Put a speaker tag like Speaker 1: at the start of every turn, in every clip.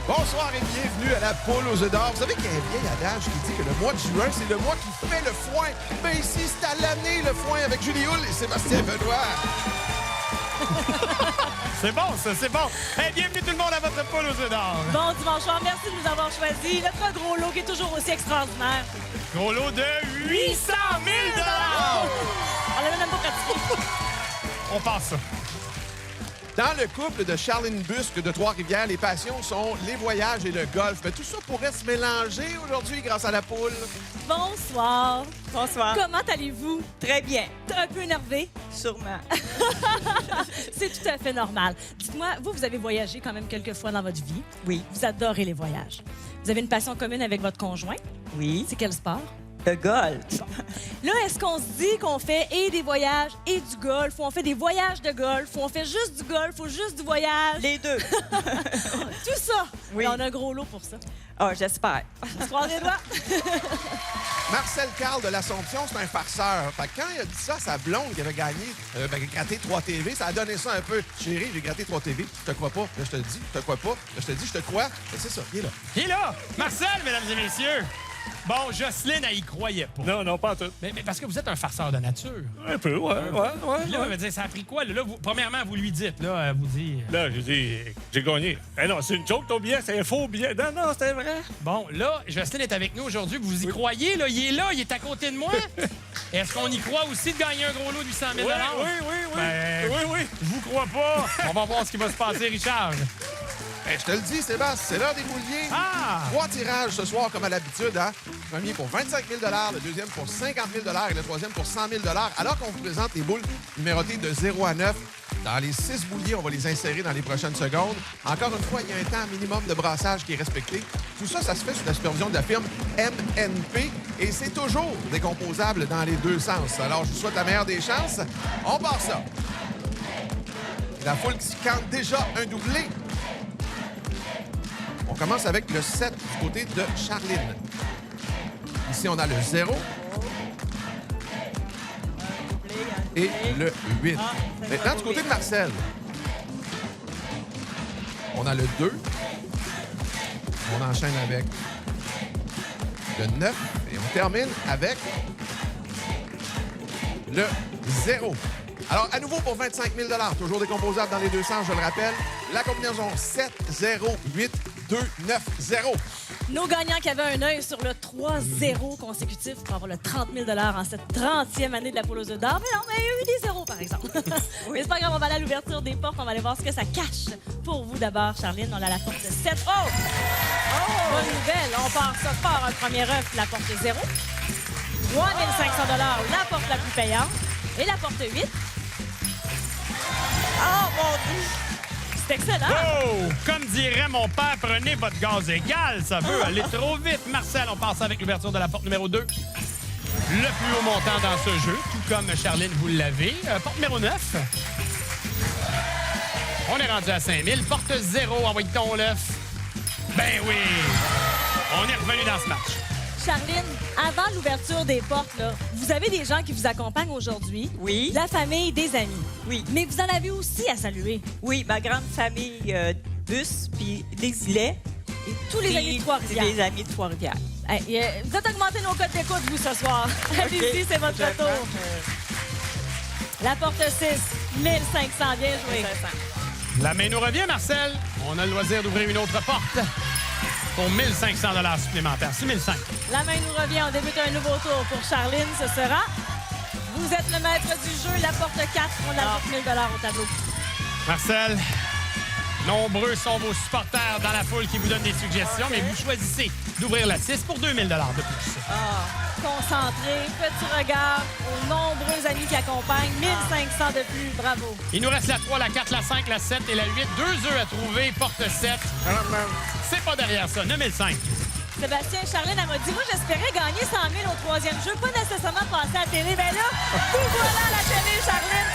Speaker 1: Bonsoir et bienvenue à la poule aux œufs d'or. Vous savez qu'il y a un vieil adage qui dit que le mois de juin, c'est le mois qui fait le foin. Mais ici, c'est à l'année le foin avec Julie Hull et Sébastien Benoît.
Speaker 2: C'est bon, ça, c'est bon. Hey, bienvenue tout le monde à votre poule aux œufs d'or.
Speaker 3: Bon dimanche soir, merci de nous avoir choisis. Notre gros lot qui est toujours aussi extraordinaire.
Speaker 2: Gros lot de 800 000
Speaker 3: On l'avait même pas pratiqué.
Speaker 2: On passe ça.
Speaker 1: Dans le couple de Charline Busque de Trois-Rivières, les passions sont les voyages et le golf. Mais tout ça pourrait se mélanger aujourd'hui grâce à la poule.
Speaker 3: Bonsoir.
Speaker 4: Bonsoir.
Speaker 3: Comment allez-vous?
Speaker 4: Très bien.
Speaker 3: T'es un peu énervé?
Speaker 4: Sûrement.
Speaker 3: C'est tout à fait normal. Dites-moi, vous avez voyagé quand même quelques fois dans votre vie.
Speaker 4: Oui.
Speaker 3: Vous adorez les voyages. Vous avez une passion commune avec votre conjoint.
Speaker 4: Oui.
Speaker 3: C'est quel sport?
Speaker 4: Le golf.
Speaker 3: Là, est-ce qu'on se dit qu'on fait et des voyages et du golf, ou on fait des voyages de golf, ou on fait juste du golf, ou juste du voyage?
Speaker 4: Les deux.
Speaker 3: Tout ça!
Speaker 4: Oui.
Speaker 3: Et on a un gros lot pour ça.
Speaker 4: Oh, j'espère.
Speaker 3: On se croise les doigts.
Speaker 1: Marcel Carl de l'Assomption, c'est un farceur. Fait que quand il a dit ça à sa blonde qui avait gagné, gratté 3 TV, ça a donné ça un peu. Chérie, j'ai gratté 3 TV, je te crois pas. Là, je te le dis, je te crois pas. Là, je te dis, je te crois. Et c'est ça, il est là.
Speaker 2: Il est là, Marcel, mesdames et messieurs. Bon, Jocelyne, elle y croyait pas.
Speaker 5: Non, pas en tout.
Speaker 2: Mais parce que vous êtes un farceur de nature.
Speaker 5: Un peu, ouais.
Speaker 2: Là, elle va dire, ça a pris quoi? Là, premièrement, vous lui dites, là, vous dit...
Speaker 5: Là, j'ai dit, j'ai gagné. Eh non, c'est une joke, ton billet, c'est un faux billet. Non, c'était vrai.
Speaker 2: Bon, là, Jocelyne est avec nous aujourd'hui. Vous y croyez, là? Il est là, il est à côté de moi. Est-ce qu'on y croit aussi de gagner un gros lot de 800 000
Speaker 5: Oui.
Speaker 2: Ben,
Speaker 5: Oui.
Speaker 2: Je vous crois pas. On va voir ce qui va se passer, Richard.
Speaker 1: Ben, je te le dis, Sébastien, c'est l'heure des bouliers.
Speaker 2: Ah!
Speaker 1: 3 tirages ce soir, comme à l'habitude. Hein? Le premier pour 25 000 le deuxième pour 50 000 et le troisième pour 100 000 alors qu'on vous présente les boules numérotées de 0 à 9. Dans les 6 bouliers, on va les insérer dans les prochaines secondes. Encore une fois, il y a un temps minimum de brassage qui est respecté. Tout ça, ça se fait sous la supervision de la firme MNP et c'est toujours décomposable dans les deux sens. Alors, je vous souhaite la meilleure des chances. On part ça. La foule qui cante déjà un doublé. On commence avec le 7 du côté de Charline. Ici, on a le 0 et le 8. Maintenant, du côté de Marcel, on a le 2. On enchaîne avec le 9 et on termine avec le 0. Alors, à nouveau pour 25 000 toujours décomposable dans les deux sens, je le rappelle. La combinaison 7, 0, 8, 2, 9, 0.
Speaker 3: Nos gagnants qui avaient un œil sur le 3-0 consécutif pour avoir le 30 000 en cette 30e année de la poule aux œufs d'or. Mais non, mais il y a eu des zéros, par exemple. Mais c'est pas grave, on va aller à l'ouverture des portes. On va aller voir ce que ça cache pour vous d'abord, Charline. On a la porte 7. Oh! Bonne nouvelle. On part ça fort. Un premier œuf, la porte 0. 3 500 la porte la plus payante. Et la porte 8.
Speaker 4: Oh, mon Dieu!
Speaker 3: C'est excellent.
Speaker 2: Oh! Comme dirait mon père, prenez votre gaz égal. Ça veut aller trop vite. Marcel, on passe avec l'ouverture de la porte numéro 2. Le plus haut montant dans ce jeu, tout comme Charline, vous l'avez. Porte numéro 9. On est rendu à 5 000. Porte 0, envoyez ton l'œuf. Ben oui! On est revenu dans ce match.
Speaker 3: Charline, avant l'ouverture des portes, là, vous avez des gens qui vous accompagnent aujourd'hui.
Speaker 4: Oui.
Speaker 3: La famille, des amis.
Speaker 4: Oui.
Speaker 3: Mais vous en avez aussi à saluer.
Speaker 4: Oui, ma grande famille Bus, puis Desilets.
Speaker 3: Et tous les amis de Trois-Rivières.
Speaker 4: Les amis de Trois-Rivières.
Speaker 3: Hey, vous êtes augmenté nos codes d'écoute, vous, ce soir. Allez-y, c'est votre tour. La porte 6, 1500. Bien joué.
Speaker 2: La main nous revient, Marcel. On a le loisir d'ouvrir une autre porte pour 1500 supplémentaires. 6500.
Speaker 3: La main nous revient. On débute un nouveau tour pour Charline. Ce sera... Vous êtes le maître du jeu. La porte 4, on ajoute 1000 au tableau.
Speaker 2: Marcel, nombreux sont vos supporters dans la foule qui vous donnent des suggestions, mais vous choisissez d'ouvrir la 6 pour 2000 de plus.
Speaker 3: Concentré, petit regard aux nombreux amis qui accompagnent. 1500 de plus. Bravo.
Speaker 2: Il nous reste la 3, la 4, la 5, la 7 et la 8. 2 œufs à trouver, porte 7. C'est pas derrière ça, 9005.
Speaker 3: Sébastien, Charline, elle m'a dit, moi, j'espérais gagner 100 000 au troisième jeu, pas nécessairement passer à la télé. Ben là, vous voilà à la télé, Charline,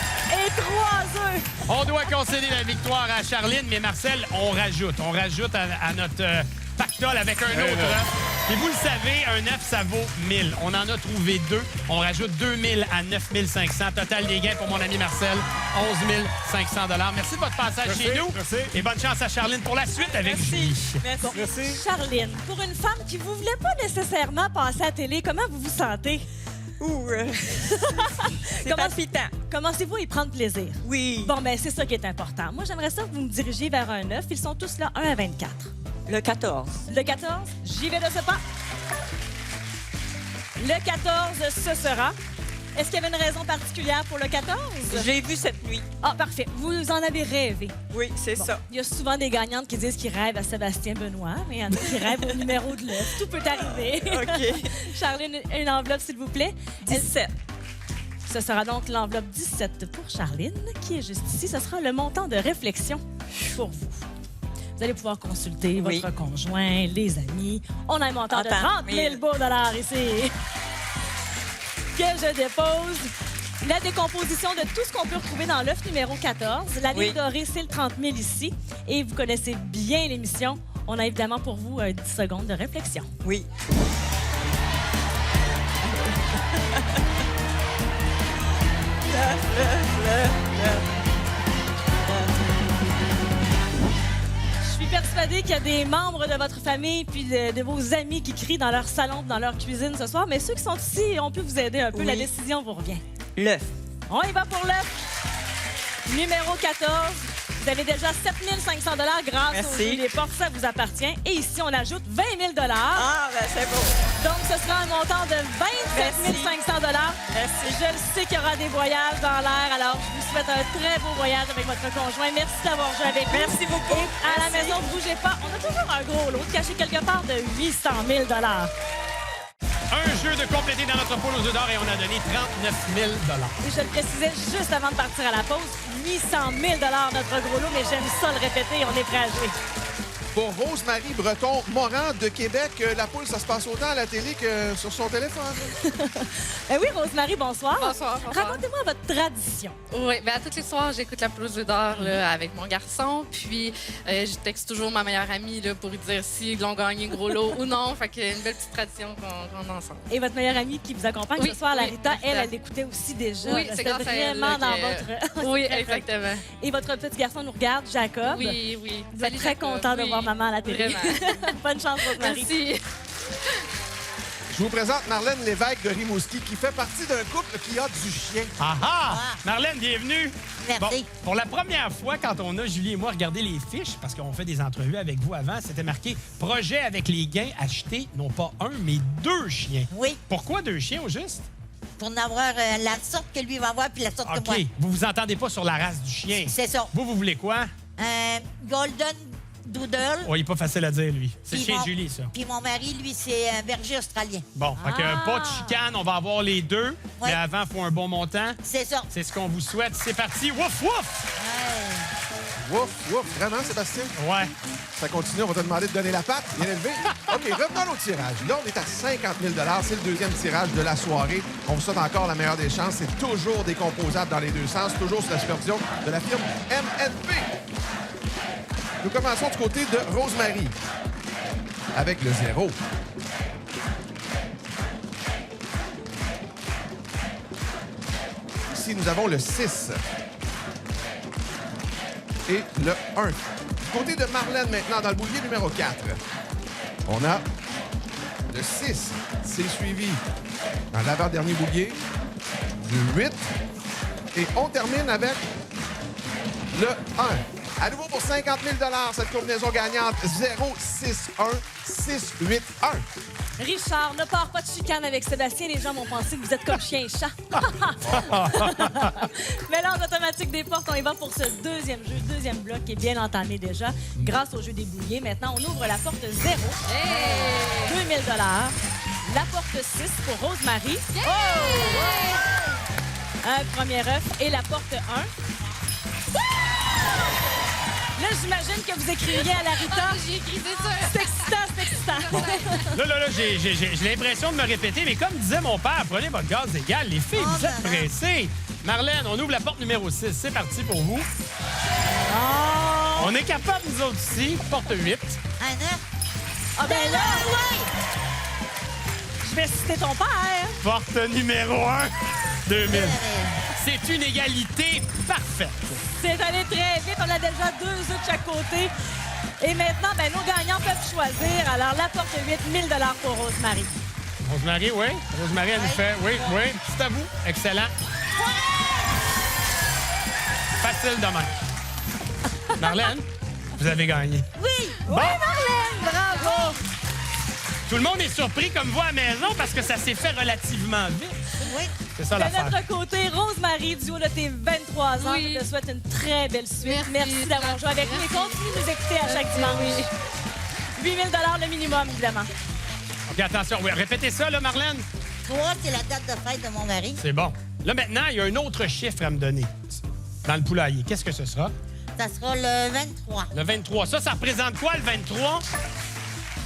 Speaker 3: et 3 œufs.
Speaker 2: On doit concéder la victoire à Charline, mais Marcel, on rajoute à notre pactole avec un autre œuf. Et vous le savez, un 9, ça vaut 1000. On en a trouvé 2. On rajoute 2000 à 9500. Total des gains pour mon ami Marcel, 11 500 $. Merci de votre passage chez nous.
Speaker 5: Merci.
Speaker 2: Et bonne chance à Charline pour la suite avec Julie.
Speaker 5: Merci.
Speaker 3: Charline, pour une femme qui ne voulait pas nécessairement passer à la télé, comment vous vous sentez?
Speaker 4: C'est palpitant.
Speaker 3: Commencez-vous à y prendre plaisir?
Speaker 4: Oui.
Speaker 3: Bon, ben c'est ça qui est important. Moi, j'aimerais ça que vous me dirigiez vers un 9. Ils sont tous là, 1 à 24.
Speaker 4: Le 14.
Speaker 3: Le 14, j'y vais de ce pas. Le 14, ce sera. Est-ce qu'il y avait une raison particulière pour le 14?
Speaker 4: J'ai vu cette nuit.
Speaker 3: Ah, parfait. Vous en avez rêvé.
Speaker 4: Oui, c'est ça.
Speaker 3: Il y a souvent des gagnantes qui disent qu'ils rêvent à Sébastien Benoît, mais il y en a qui rêvent au numéro de l'œuf. Tout peut arriver.
Speaker 4: OK.
Speaker 3: Charline, une enveloppe, s'il vous plaît.
Speaker 4: 17.
Speaker 3: Ce sera donc l'enveloppe 17 pour Charline, qui est juste ici. Ce sera le montant de réflexion pour vous. Vous allez pouvoir consulter
Speaker 4: Oui.
Speaker 3: votre conjoint, les amis. On a un montant de
Speaker 4: Entends,
Speaker 3: 30 000 beaux dollars ici. Que je dépose. La décomposition de tout ce qu'on peut retrouver dans l'œuf numéro 14. La ligne
Speaker 4: Oui.
Speaker 3: dorée, c'est le 30 000 ici. Et vous connaissez bien l'émission. On a évidemment pour vous 10 secondes de réflexion.
Speaker 4: Oui.
Speaker 3: Je suis persuadée qu'il y a des membres de votre famille puis de vos amis qui crient dans leur salon, dans leur cuisine ce soir. Mais ceux qui sont ici, on peut vous aider un peu.
Speaker 4: Oui.
Speaker 3: La décision vous revient.
Speaker 4: L'œuf.
Speaker 3: On y va pour l'œuf. Numéro 14. Vous avez déjà 7 500 $ grâce
Speaker 4: Merci.
Speaker 3: au jeu des portes. Ça vous appartient. Et ici, on ajoute 20 000 $.
Speaker 4: Ah, ben c'est beau.
Speaker 3: Donc, ce sera un montant de 27 500 $.
Speaker 4: Merci.
Speaker 3: Je le sais qu'il y aura des voyages dans l'air. Alors, je vous souhaite un très beau voyage avec votre conjoint. Merci d'avoir joué avec nous.
Speaker 4: Merci beaucoup.
Speaker 3: Et à la
Speaker 4: Merci.
Speaker 3: maison, ne bougez pas. On a toujours un gros lot caché quelque part de 800 000 $.
Speaker 2: Un jeu de compléter dans notre poule aux œufs d'or et on a donné 39 000 $.
Speaker 3: Et je le précisais juste avant de partir à la pause, 800 000 $ notre gros lot, mais j'aime ça le répéter, on est prêt à jouer.
Speaker 1: Pour Rose-Marie Breton-Morin de Québec, la poule, ça se passe autant à la télé que sur son téléphone.
Speaker 3: Oui, Rose-Marie, bonsoir.
Speaker 6: Bonsoir.
Speaker 3: Racontez-moi votre tradition.
Speaker 6: Oui, bien, à tous les soirs, j'écoute la poule aux œufs d'or là, avec mon garçon. Puis, je texte toujours ma meilleure amie là, pour lui dire si l'on gagne gros lot ou non. Fait que une belle petite tradition qu'on a ensemble.
Speaker 3: Et votre meilleure amie qui vous accompagne
Speaker 6: Oui,
Speaker 3: ce soir, la
Speaker 6: oui,
Speaker 3: Rita, elle
Speaker 6: exact.
Speaker 3: écoutait aussi déjà.
Speaker 6: Oui,
Speaker 3: là.
Speaker 6: c'est
Speaker 3: C'était
Speaker 6: grâce à elle,
Speaker 3: vraiment
Speaker 6: là,
Speaker 3: dans
Speaker 6: que-
Speaker 3: votre...
Speaker 6: Oui, exactement.
Speaker 3: Et votre petit garçon nous regarde, Jacob.
Speaker 6: Oui, oui.
Speaker 3: Vous êtes très content de voir maman à la télé.
Speaker 6: Vraiment.
Speaker 3: Bonne chance, Rose-Marie.
Speaker 6: Merci.
Speaker 1: Je vous présente Marlène Lévesque de Rimouski, qui fait partie d'un couple qui a du chien.
Speaker 2: Ah ah! Marlène, bienvenue.
Speaker 7: Merci.
Speaker 2: Bon, pour la première fois, quand on a, Julie et moi, regardé les fiches, parce qu'on fait des entrevues avec vous avant, c'était marqué « Projet avec les gains, acheter non pas un, mais 2 chiens ».
Speaker 7: Oui,
Speaker 2: Pourquoi 2 chiens au juste?
Speaker 7: pour en avoir la sorte que lui va avoir puis la sorte que moi.
Speaker 2: OK. Vous vous entendez pas sur la race du chien.
Speaker 7: C'est ça.
Speaker 2: Vous voulez quoi?
Speaker 7: Golden Doodle.
Speaker 2: Oh, il est pas facile à dire, lui. C'est le
Speaker 7: Puis
Speaker 2: chien de
Speaker 7: mon-
Speaker 2: Julie, ça.
Speaker 7: Puis mon mari, lui, c'est un berger australien.
Speaker 2: Bon, fait que pas de chicane, on va avoir les 2. Mais
Speaker 7: Ouais.
Speaker 2: avant, il faut un bon montant.
Speaker 7: C'est ça.
Speaker 2: C'est ce qu'on vous souhaite. C'est parti. Wouf, wouf!
Speaker 1: Ouf, ouf, vraiment, Sébastien?
Speaker 2: Ouais.
Speaker 1: Ça continue, on va te demander de donner la patte, bien élevé. OK, revenons au tirage. Là, on est à 50 000 $. C'est le deuxième tirage de la soirée. On vous souhaite encore la meilleure des chances. C'est toujours décomposable dans les deux sens, toujours sous la supervision de la firme MNP. Nous commençons du côté de Rose-Marie avec le 0. Ici, nous avons le 6 et le 1. Du côté de Marlène maintenant, dans le boulier numéro 4, on a le 6. C'est suivi dans l'avant-dernier boulier du 8. Et on termine avec le 1. À nouveau pour 50 000 $, cette combinaison gagnante 0, 6, 1, 6, 8, 1.
Speaker 3: Richard, ne pars pas de chicane avec Sébastien. Les gens vont penser que vous êtes comme chien et chat. Mélange automatique des portes. On y va pour ce deuxième jeu, deuxième bloc qui est bien entamé déjà. Grâce au jeu des bouliers, maintenant, on ouvre la porte 0. 2 000 $. La porte 6 pour Rose-Marie. Un premier œuf et la porte 1. Là, j'imagine que vous écririez à la Rita.
Speaker 6: J'ai écrit, c'est sûr.
Speaker 3: C'est excitant, c'est excitant.
Speaker 2: Là, j'ai l'impression de me répéter, mais comme disait mon père, prenez votre gaz égal. Les filles, vous êtes pressées. Marlène, on ouvre la porte numéro 6. C'est parti pour vous.
Speaker 3: Oh!
Speaker 2: On est capable, nous autres ici. Porte 8.
Speaker 7: Un œuf.
Speaker 3: Ah ben là, oui! Je vais citer ton père.
Speaker 2: Porte numéro 1, 2000. C'est une égalité parfaite.
Speaker 3: C'est allé très vite. On a déjà 2 œufs de chaque côté. Et maintenant, ben, nos gagnants peuvent choisir. Alors, la porte 8 000 pour Rosemary.
Speaker 2: Rosemary, oui. Rosemary, elle nous fait. Oui, oui. C'est à vous. Excellent. Facile de même. Marlène, vous avez gagné.
Speaker 7: Oui!
Speaker 2: Bon.
Speaker 3: Oui, Marlène! Bravo!
Speaker 2: Tout le monde est surpris comme vous à la maison parce que ça s'est fait relativement vite.
Speaker 7: Oui.
Speaker 2: C'est ça
Speaker 3: De
Speaker 2: l'affaire.
Speaker 3: notre côté, Rosemary, du haut de tes 23 ans,
Speaker 6: Oui.
Speaker 3: je te souhaite une très belle suite.
Speaker 6: Merci.
Speaker 3: D'avoir joué avec nous et continue de nous écouter à chaque dimanche. 8 000 le minimum, évidemment.
Speaker 2: OK, attention. Oui, répétez ça, là, Marlène.
Speaker 7: 3, c'est la date de fête de mon mari.
Speaker 2: C'est bon. Là, maintenant, il y a un autre chiffre à me donner dans le poulailler. Qu'est-ce que ce sera?
Speaker 7: Ça sera le 23.
Speaker 2: Le 23. Ça représente quoi, le 23?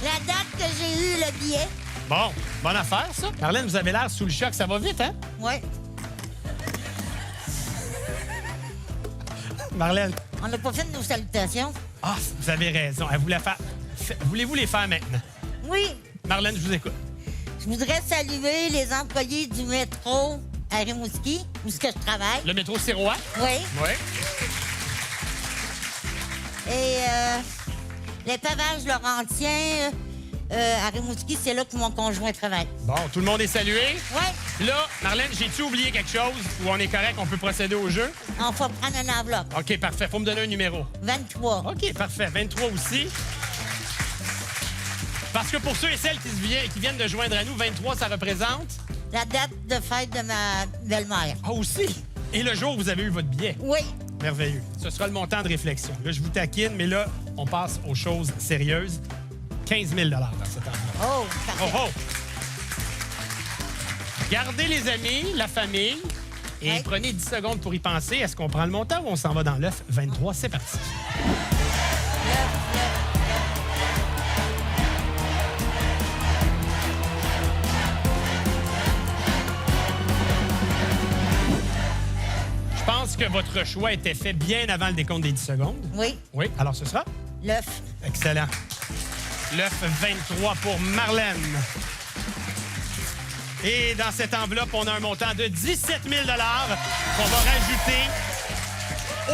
Speaker 7: La date que j'ai eu le billet.
Speaker 2: Bon, bonne affaire, ça. Marlène, vous avez l'air sous le choc. Ça va vite, hein?
Speaker 7: Oui.
Speaker 2: Marlène.
Speaker 7: On n'a pas fait de nos salutations.
Speaker 2: Ah, vous avez raison. Elle voulait faire... Voulez-vous les faire maintenant?
Speaker 7: Oui.
Speaker 2: Marlène, je vous écoute.
Speaker 7: Je voudrais saluer les employés du métro à Rimouski, où est-ce que je travaille.
Speaker 2: Le métro Sirois?
Speaker 7: Oui.
Speaker 2: Oui.
Speaker 7: Et les pavages laurentiens à Rimouski, c'est là que mon conjoint travaille.
Speaker 2: Bon, tout le monde est salué.
Speaker 7: Oui.
Speaker 2: Là, Marlène, j'ai-tu oublié quelque chose ou on est correct, on peut procéder au jeu?
Speaker 7: On va prendre une enveloppe.
Speaker 2: OK, parfait. Faut me donner un numéro.
Speaker 7: 23.
Speaker 2: OK, parfait. 23 aussi. Parce que pour ceux et celles qui viennent de joindre à nous, 23, ça représente...
Speaker 7: La date de fête de ma belle-mère.
Speaker 2: Ah, aussi! Et le jour où vous avez eu votre billet.
Speaker 7: Oui.
Speaker 2: Merveilleux. Ce sera le montant de réflexion. Là, je vous taquine, mais là, on passe aux choses sérieuses. 15 000 dans cette enveloppe.
Speaker 7: Oh, parfait.
Speaker 2: Oh, oh! Gardez les amis, la famille, et
Speaker 7: Ouais.
Speaker 2: prenez 10 secondes pour y penser. Est-ce qu'on prend le montant ou on s'en va dans l'œuf? 23, c'est parti. Je pense que votre choix était fait bien avant le décompte des 10 secondes.
Speaker 7: Oui.
Speaker 2: Oui, alors ce sera?
Speaker 7: L'œuf.
Speaker 2: Excellent. L'œuf 23 pour Marlène. Et dans cette enveloppe, on a un montant de 17 000 qu'on va rajouter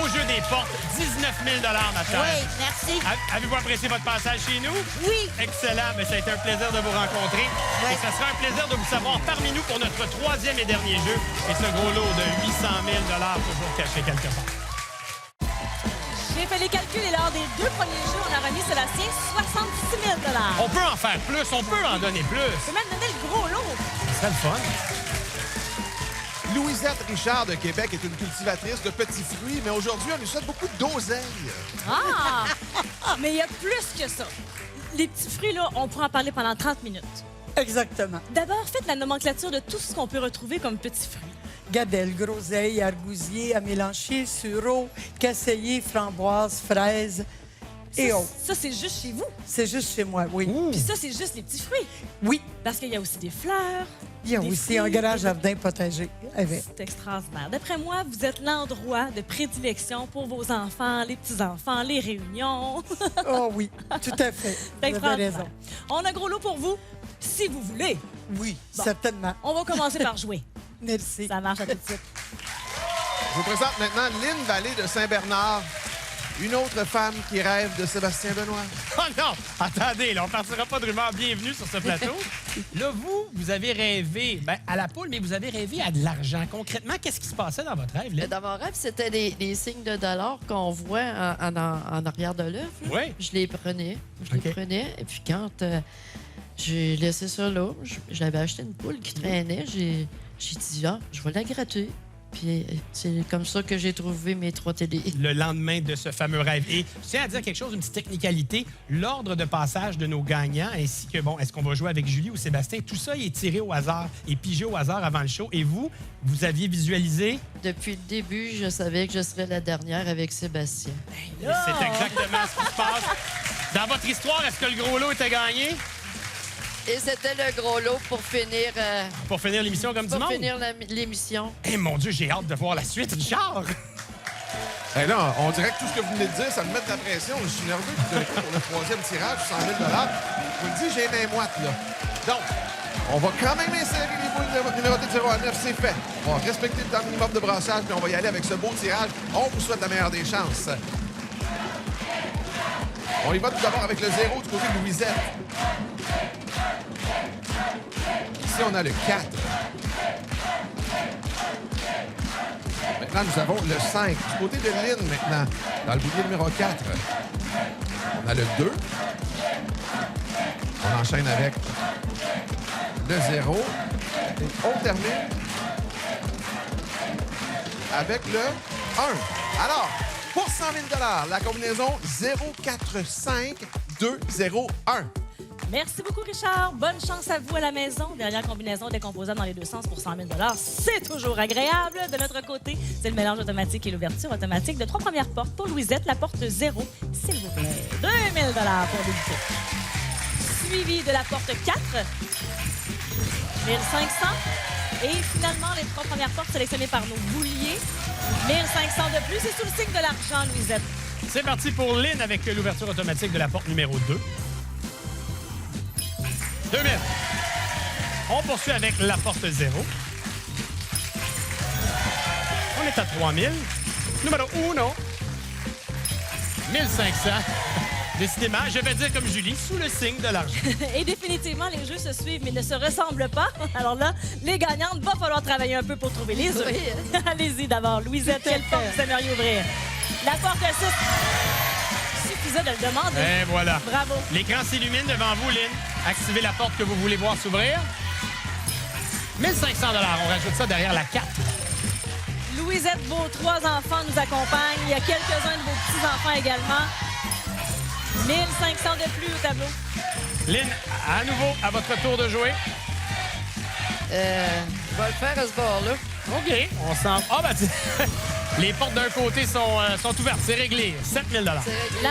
Speaker 2: au jeu des portes. 19 000 ma chère.
Speaker 7: Oui, merci.
Speaker 2: Avez-vous apprécié votre passage chez nous?
Speaker 7: Oui.
Speaker 2: Excellent. Mais ça a été un plaisir de vous rencontrer.
Speaker 7: Oui.
Speaker 2: Et ça sera un plaisir de vous savoir parmi nous pour notre troisième et dernier jeu. Et ce gros lot de 800 000 toujours caché quelque part.
Speaker 3: J'ai fait les calculs et lors des 2 premiers jeux, on a remis Sébastien 66 000
Speaker 2: On peut en faire plus. On peut en donner plus.
Speaker 3: On peut même donner le gros lot.
Speaker 2: Ça serait le fun.
Speaker 1: Louisette Richard de Québec est une cultivatrice de petits fruits, mais aujourd'hui, on lui souhaite beaucoup d'oseille.
Speaker 3: Ah! Mais il y a plus que ça. Les petits fruits, là, on pourra en parler pendant 30 minutes.
Speaker 8: Exactement.
Speaker 3: D'abord, faites la nomenclature de tout ce qu'on peut retrouver comme petits fruits.
Speaker 8: Gadelle, groseille, argousier, amélanchier, sureau, casseillier, framboise, fraise et
Speaker 3: Ça,
Speaker 8: autres.
Speaker 3: ça, c'est juste chez vous.
Speaker 8: C'est juste chez moi, oui.
Speaker 3: Puis ça, c'est juste les petits fruits.
Speaker 8: Oui,
Speaker 3: Parce qu'il y a aussi des fleurs.
Speaker 8: il y a
Speaker 3: des
Speaker 8: aussi un
Speaker 3: fruits,
Speaker 8: grand
Speaker 3: des-
Speaker 8: jardin potager avec.
Speaker 3: C'est extraordinaire. D'après moi, vous êtes l'endroit de prédilection pour vos enfants, les petits-enfants, les réunions.
Speaker 8: Oh oui, tout à fait.
Speaker 3: C'est
Speaker 8: Vous avez
Speaker 3: extraordinaire.
Speaker 8: raison.
Speaker 3: On a un gros lot pour vous, si vous voulez.
Speaker 8: Oui,
Speaker 3: Bon.
Speaker 8: certainement.
Speaker 3: On va commencer par jouer.
Speaker 8: Merci.
Speaker 3: Ça marche à tout de suite.
Speaker 1: Je vous présente maintenant Lynn Vallée de Saint-Bernard, une autre femme qui rêve de Sébastien Benoît.
Speaker 2: Oh non! Attendez, là, on partira pas de rumeurs. Bienvenue sur ce plateau. Là, vous avez rêvé à la poule, mais vous avez rêvé à de l'argent. Concrètement, qu'est-ce qui se passait dans votre rêve, là?
Speaker 9: Dans mon rêve, c'était des signes de dollars qu'on voit en arrière de l'œuf. là.
Speaker 2: Oui.
Speaker 9: Je les prenais.
Speaker 2: OK.
Speaker 9: Et puis quand j'ai laissé ça là, j'avais acheté une poule qui traînait. J'ai dit, je vais la gratter. Puis c'est comme ça que j'ai trouvé mes 3 télés.
Speaker 2: Le lendemain de ce fameux rêve. Et je tiens à dire quelque chose, une petite technicalité. L'ordre de passage de nos gagnants, ainsi que, bon, est-ce qu'on va jouer avec Julie ou Sébastien, tout ça est tiré au hasard et pigé au hasard avant le show. Et vous aviez visualisé?
Speaker 9: Depuis le début, je savais que je serais la dernière avec Sébastien.
Speaker 2: Et c'est exactement ce qui se passe. Dans votre histoire, est-ce que le gros lot était gagné?
Speaker 9: Et c'était le gros lot pour finir,
Speaker 2: Pour finir l'émission comme du monde?
Speaker 9: l'émission.
Speaker 2: Eh mon Dieu, j'ai hâte de voir la suite, Richard!
Speaker 1: Ben là, on dirait que tout ce que vous venez de dire, ça me met de la pression. Je suis nerveux tout d'un coup pour le troisième tirage, 100 000 Je vous le dis, j'ai les mains moites, là. Donc, on va quand même insérer les boules numérotées de 0 à 9, c'est fait. On va respecter le temps minimum de brassage, puis on va y aller avec ce beau tirage. On vous souhaite la meilleure des chances. On y va tout d'abord avec le 0 du côté de Louisette. Ici, on a le 4. Maintenant, nous avons le 5. Du côté de Lynn, maintenant, dans le boulier numéro 4. On a le 2. On enchaîne avec le 0. Et on termine avec le 1. Alors, pour 100 000 la combinaison 0-4-5-2-0-1.
Speaker 3: Merci beaucoup, Richard. Bonne chance à vous à la maison. Dernière combinaison décomposable dans les deux sens pour 100 000 c'est toujours agréable. De notre côté, c'est le mélange automatique et l'ouverture automatique de 3 premières portes. Pour Louisette, la porte 0, s'il vous plaît. 2 000 pour débuter. Suivi de la porte 4, 1 500. Et finalement, les 3 premières portes sélectionnées par nos bouliers, 1 500 de plus. Et sous le signe de l'argent, Louisette.
Speaker 2: C'est parti pour Lynn avec l'ouverture automatique de la porte numéro 2. 2 000. On poursuit avec la porte 0. On est à 3 000. Numéro 1. 1 500. Décidément, je vais dire comme Julie, sous le signe de l'argent.
Speaker 3: Et définitivement, les jeux se suivent mais ne se ressemblent pas. Alors là, les gagnantes, va falloir travailler un peu pour trouver les œufs. Allez-y d'abord. Louisette, quelle porte vous aimeriez ouvrir? La porte 6. Suffisait de le demander.
Speaker 2: Et voilà.
Speaker 3: Bravo.
Speaker 2: L'écran s'illumine devant vous, Lynn. Activez la porte que vous voulez voir s'ouvrir. 1 500 On rajoute ça derrière la 4.
Speaker 3: Louisette, vos 3 enfants nous accompagnent. Il y a quelques-uns de vos petits-enfants également. 1 500 de plus au tableau.
Speaker 2: Lynn, à nouveau, à votre tour de jouer.
Speaker 9: Je vais le faire à ce bord-là.
Speaker 2: OK. On s'en... Ah, ben, les portes d'un côté sont ouvertes. C'est réglé. 7 000
Speaker 3: La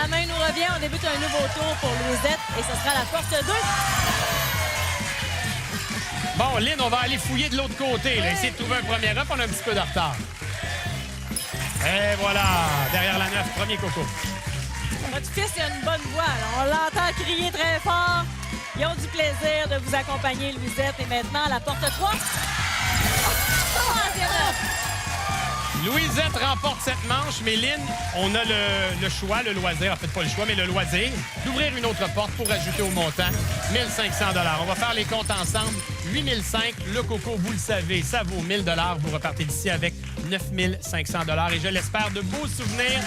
Speaker 3: main nous revient. On débute un nouveau tour pour Louisette et ce sera la porte 2.
Speaker 2: Bon, Lynn, on va aller fouiller de l'autre côté. Là. Essayer de trouver un premier up. On a un petit peu de retard. Et voilà. Derrière la 9, premier coco.
Speaker 3: Votre fils a une bonne voix. Là. On l'entend crier très fort. Ils ont du plaisir de vous accompagner, Louisette. Et maintenant, la porte 3.
Speaker 2: Louisette remporte cette manche, mais Lynn, on a le choix, le loisir, en fait pas le choix, mais le loisir, d'ouvrir une autre porte pour ajouter au montant 1 500 On va faire les comptes ensemble. 8 500 le coco, vous le savez, ça vaut 1 000 Vous repartez d'ici avec 9 500 et je l'espère de beaux souvenirs.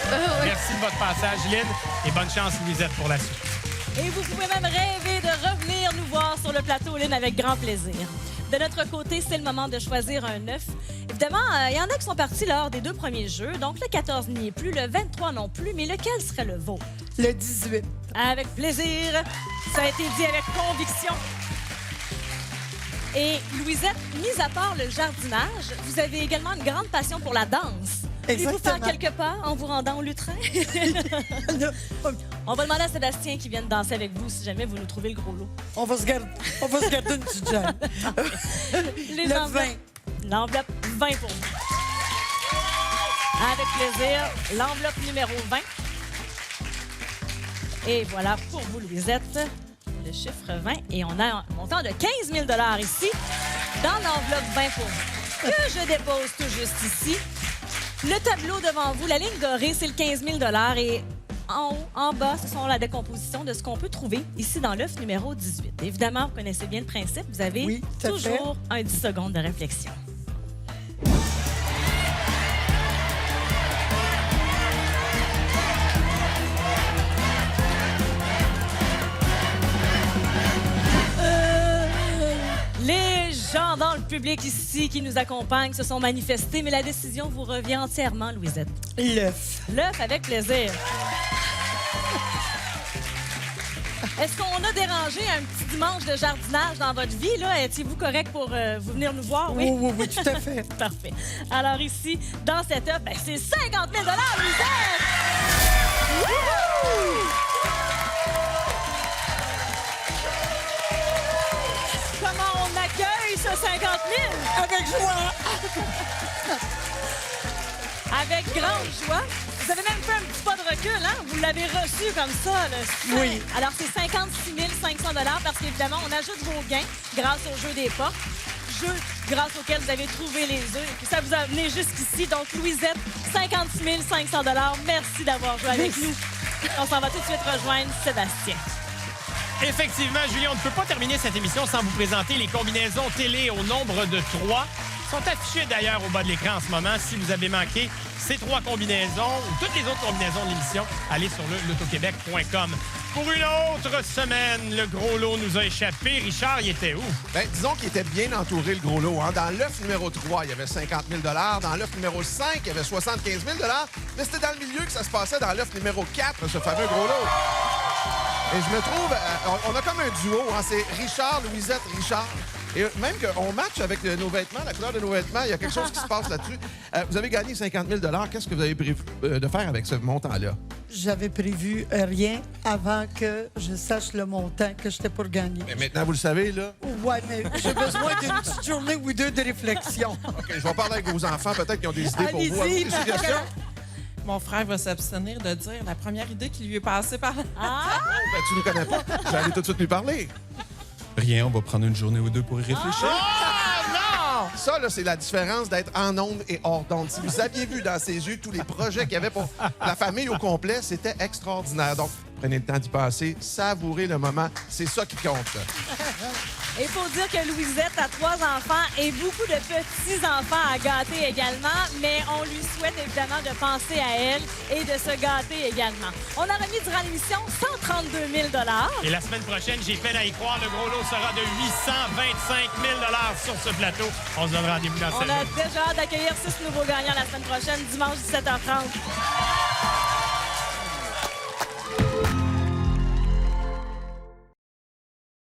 Speaker 2: Merci de votre passage, Lynn, et bonne chance, Louisette, pour la suite.
Speaker 3: Et vous pouvez même rêver de revenir nous voir sur le plateau, Lynn, avec grand plaisir. De notre côté, c'est le moment de choisir un œuf. Évidemment, il y en a qui sont partis lors des 2 premiers jeux, donc le 14 n'y est plus, le 23 non plus, mais lequel serait le vôtre?
Speaker 8: Le 18.
Speaker 3: Avec plaisir. Ça a été dit avec conviction. Et Louisette, mis à part le jardinage, vous avez également une grande passion pour la danse. Voulez-vous faire quelques pas en vous rendant au lutrin? On va demander à Sébastien qui vienne danser avec vous si jamais vous nous trouvez le gros lot.
Speaker 8: On va se garder une petite jambe.
Speaker 3: Les
Speaker 8: Le
Speaker 3: enveloppes.
Speaker 8: 20.
Speaker 3: L'enveloppe 20 pour vous. Avec plaisir, l'enveloppe numéro 20. Et voilà pour vous, Louisette, le chiffre 20. Et on a un montant de 15 000 ici, dans l'enveloppe 20 pour vous, que je dépose tout juste ici. Le tableau devant vous, la ligne dorée, c'est le 15 000 et en haut, en bas, ce sont la décomposition de ce qu'on peut trouver ici dans l'œuf numéro 18. Évidemment, vous connaissez bien le principe. Vous avez toujours un 10 secondes de réflexion. Les gens dans le public ici qui nous accompagnent se sont manifestés, mais la décision vous revient entièrement, Louisette.
Speaker 8: L'œuf.
Speaker 3: L'œuf avec plaisir. Est-ce qu'on a dérangé un petit dimanche de jardinage dans votre vie? Là? Étiez-vous correct pour vous venir nous voir?
Speaker 8: Oui, tout à fait.
Speaker 3: Parfait. Alors ici, dans cette œuf, c'est 50 000 Louisette! Wouhou! Comment on accueille ce 50 000?
Speaker 8: Avec joie!
Speaker 3: Avec grande joie. Vous avez même fait un petit pas de recul, hein? Vous l'avez reçu comme ça, là.
Speaker 8: Oui.
Speaker 3: Alors, c'est 56 500 parce qu'évidemment, on ajoute vos gains grâce au jeu des portes. Jeu grâce auquel vous avez trouvé les œufs. Et puis ça vous a amené jusqu'ici. Donc, Louisette, 56 500 merci d'avoir joué avec nous. On s'en va tout de suite rejoindre Sébastien.
Speaker 2: Effectivement, Julien, on ne peut pas terminer cette émission sans vous présenter les combinaisons télé au nombre de 3. Sont affichées d'ailleurs au bas de l'écran en ce moment. Si vous avez manqué ces 3 combinaisons ou toutes les autres combinaisons de l'émission, allez sur le lotoquebec.com. Pour une autre semaine, le gros lot nous a échappé. Richard, il était où?
Speaker 1: Ben, disons qu'il était bien entouré, le gros lot. Hein. Dans l'œuf numéro 3, il y avait 50 000 Dans l'œuf numéro 5, il y avait 75 000 mais c'était dans le milieu que ça se passait dans l'œuf numéro 4, ce fameux gros lot. Et je me trouve... on a comme un duo. Hein. C'est Richard, Louisette, Richard. Et même qu'on match avec nos vêtements, la couleur de nos vêtements, il y a quelque chose qui se passe là-dessus. Vous avez gagné 50 000 Qu'est-ce que vous avez prévu de faire avec ce montant-là?
Speaker 8: J'avais prévu rien avant que je sache le montant que j'étais pour gagner.
Speaker 1: Mais maintenant, vous le savez, là.
Speaker 8: Ouais, mais j'ai besoin d'une petite journée ou deux de réflexion.
Speaker 1: OK, je vais parler avec vos enfants. Peut-être qu'ils ont des idées pour vous.
Speaker 8: Allez-y.
Speaker 1: Avez-vous des suggestions?
Speaker 10: Mon frère va s'abstenir de dire la première idée qui lui est passée par...
Speaker 3: Ah!
Speaker 1: Ben, tu ne le connais pas. Je vais aller tout de suite lui parler.
Speaker 11: Rien, on va prendre une journée ou deux pour y réfléchir.
Speaker 1: Ça, là, c'est la différence d'être en onde et hors d'onde. Si vous aviez vu dans ses yeux tous les projets qu'il y avait pour la famille au complet, c'était extraordinaire. Donc, prenez le temps d'y passer, savourez le moment. C'est ça qui compte.
Speaker 3: Il faut dire que Louisette a 3 enfants et beaucoup de petits-enfants à gâter également, mais on lui souhaite évidemment de penser à elle et de se gâter également. On a remis durant l'émission 132 000
Speaker 2: Et la semaine prochaine, j'ai peine à y croire, le gros lot sera de 825 000 sur ce plateau. On se donne rendez-vous dans
Speaker 3: On
Speaker 2: cette
Speaker 3: a déjà hâte d'accueillir 6 nouveaux gagnants la semaine prochaine, dimanche 17h30.